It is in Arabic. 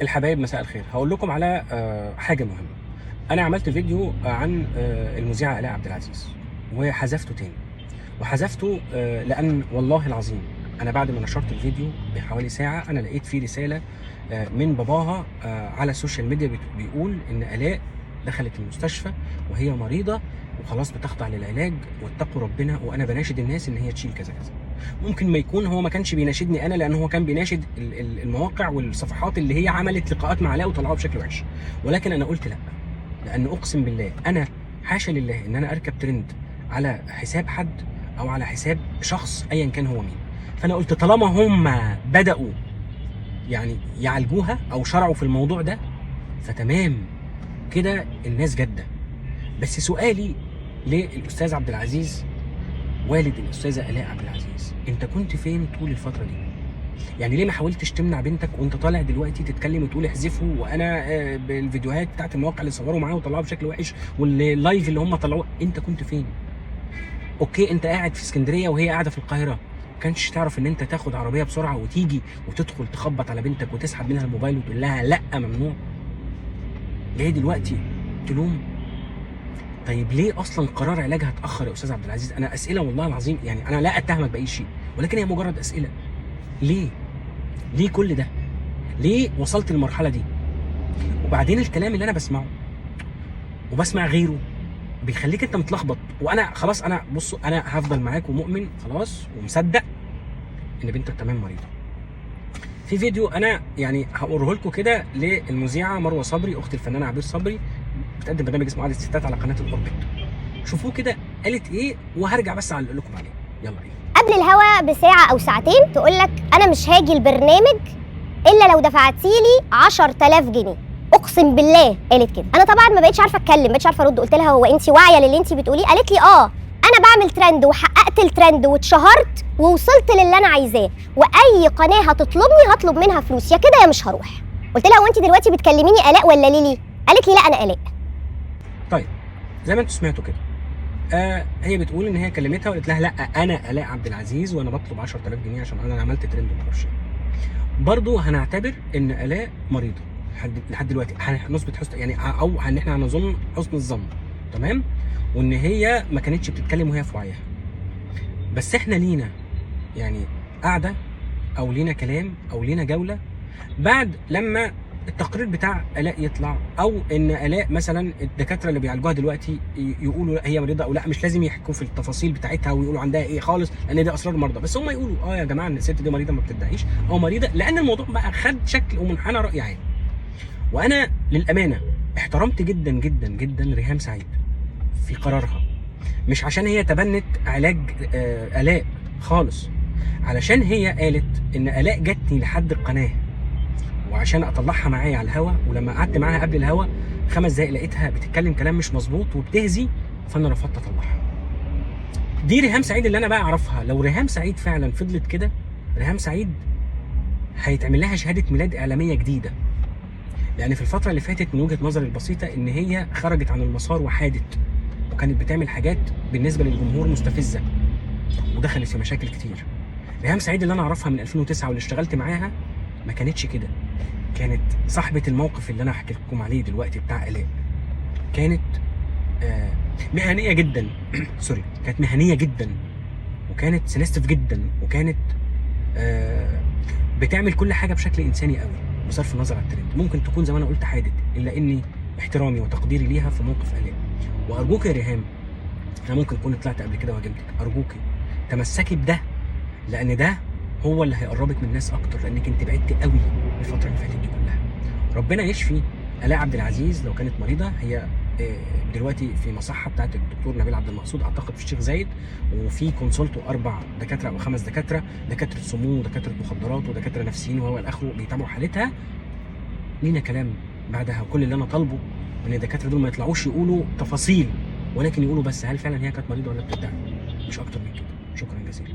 الحبايب مساء الخير. هقول لكم على حاجه مهمه. انا عملت فيديو عن المذيعه آلاء عبد العزيز وحذفته تاني، وحذفته لان والله العظيم انا بعد ما نشرت الفيديو بحوالي ساعه انا لقيت فيه رساله من باباها على السوشيال ميديا بيقول ان آلاء دخلت المستشفى وهي مريضه وخلاص بتخضع للعلاج واتقوا ربنا، وانا بناشد الناس ان هي تشيل كذا كذا. ممكن ما يكون هو ما كانش بيناشدني انا، لان هو كان بيناشد المواقع والصفحات اللي هي عملت لقاءات مع آلاء وطلعوها بشكل وحش، ولكن انا قلت لا، لان اقسم بالله انا حاشا لله ان انا اركب ترند على حساب حد او على حساب شخص ايا كان هو مين. فانا قلت طالما هم بداوا يعني يعالجوها او شرعوا في الموضوع ده فتمام كده، الناس جاده. بس سؤالي للاستاذ عبد العزيز والد الاستاذه آلاء عبد العزيز، انت كنت فين طول الفتره دي؟ يعني ليه ما حاولتش تمنع بنتك وانت طالع دلوقتي تتكلم وتقول احذفه؟ وانا بالفيديوهات بتاعت المواقع اللي صوروا معاه وطلعوه بشكل وحش واللايف اللي هم طلعوه، انت كنت فين؟ اوكي انت قاعد في اسكندريه وهي قاعده في القاهره، ما كانش تعرف ان انت تاخد عربيه بسرعه وتيجي وتدخل تخبط على بنتك وتسحب منها الموبايل وتقول لها لا ممنوع؟ ليه دلوقتي تلوم؟ طيب ليه اصلا قرار علاجها اتاخر يا استاذ عبد العزيز؟ انا اسئله والله العظيم، يعني انا لا اتهمك باي شيء، ولكن هي مجرد اسئله. ليه؟ ليه كل ده؟ ليه وصلت للمرحله دي؟ وبعدين الكلام اللي انا بسمعه وبسمع غيره بيخليك انت متلخبط، وانا خلاص انا بصوا انا هفضل معاك ومؤمن خلاص ومصدق ان بنتك تمام مريضه. في فيديو انا يعني هقوله لكم كده للمذيعه مروه صبري اخت الفنان عبير صبري، بتقدم برنامج اسمه عادة الستات على قناه الاوربت. شوفوه كده قالت ايه، وهرجع بس اعلق لكم عليه. يلا بينا. قبل الهوا بساعة أو ساعتين تقول لك أنا مش هاجي البرنامج إلا لو دفعتيلي 10,000 جنيه. أقسم بالله قالت كده. أنا طبعا ما بقتش عارفة أتكلم، ما بقتش عارفة أرد. قلت لها هو أنت واعية للي أنت بتقوليه؟ قالت لي أنا بعمل ترند وحققت الترند واتشهرت ووصلت للي أنا عايزاه، وأي قناة هتطلبني هطلب منها فلوس، يا كده يا مش هروح. قلت لها هو أنت دلوقتي بتكلميني آلاء ولا ليلي؟ قالت لي لا أنا آلاء. طيب زي ما انتم سمعتوا كده، هي بتقول ان هي كلمتها وقالت لها لا انا آلاء عبد العزيز وانا بطلب 10,000 جنيه عشان انا عملت ترند وما اعرفش. برضه هنعتبر ان آلاء مريضه لحد دلوقتي، هنثبت حسن يعني او ان احنا هنظن حسن الظن، تمام، وان هي ما كانتش بتتكلم وهي في وعيها. بس احنا لينا يعني قاعده او لينا كلام او لينا جوله بعد لما التقرير بتاع آلاء يطلع، او ان آلاء مثلا الدكاتره اللي بيعالجوها دلوقتي يقولوا هي مريضه او لا. مش لازم يحكوا في التفاصيل بتاعتها ويقولوا عندها ايه خالص، لان دي اسرار المرضى، بس هم يقولوا يا جماعه ان الست دي مريضه ما بتدعيش او مريضه، لان الموضوع بقى خد شكل ومنحنى راي عام. وانا للامانه احترمت جدا جدا جدا ريهام سعيد في قرارها، مش عشان هي تبنت علاج آلاء خالص، علشان هي قالت ان آلاء جاتني لحد القناه وعشان اطلعها معايا على الهوا، ولما قعدت معاها قبل الهوا 5 دقايق لقيتها بتتكلم كلام مش مظبوط وبتهزي، فانا رفضت اطلعها. دي ريهام سعيد اللي انا بقى اعرفها. لو ريهام سعيد فعلا فضلت كده، ريهام سعيد هيتعمل لها شهاده ميلاد اعلاميه جديده، لان في الفتره اللي فاتت من وجهه نظري البسيطه ان هي خرجت عن المسار وحادت، وكانت بتعمل حاجات بالنسبه للجمهور مستفزه ودخلت في مشاكل كتير. ريهام سعيد اللي انا اعرفها من 2009 واللي اشتغلت معاها ما كانتش كده، كانت صاحبة الموقف اللي انا هحكي لكم عليه دلوقتي بتاع آلاء. كانت مهنية جدا سوري، كانت مهنية جدا وكانت سنستيف جدا وكانت بتعمل كل حاجة بشكل انساني قوي بصرف النظر عن الترند. ممكن تكون زي ما انا قلت حادت، الا اني احترامي وتقديري ليها في موقف آلاء. وارجوك يا ريهام، انا ممكن اكون طلعت قبل كده وهاجمتك، ارجوكي تمسكي بده، لان ده هو اللي هيقربك من الناس اكتر، لانك انت بعدت قوي الفتره اللي فاتت دي كلها. ربنا يشفي آلاء عبد العزيز لو كانت مريضه. هي دلوقتي في مصحه بتاعت الدكتور نبيل عبد المقصود اعتقد في الشيخ زايد، وفي كونسلت 4 دكاتره او 5 دكاتره، دكاتره سموم ودكاتره مخدرات ودكاتره نفسيين وهو الاخره بيتابعوا حالتها. لينا كلام بعدها، وكل اللي انا طالبه ان الدكاتره دول ما يطلعوش يقولوا تفاصيل، ولكن يقولوا بس هل فعلا هي كانت مريضه ولا بتدعي، مش اكتر من كده. شكرا جزيلا.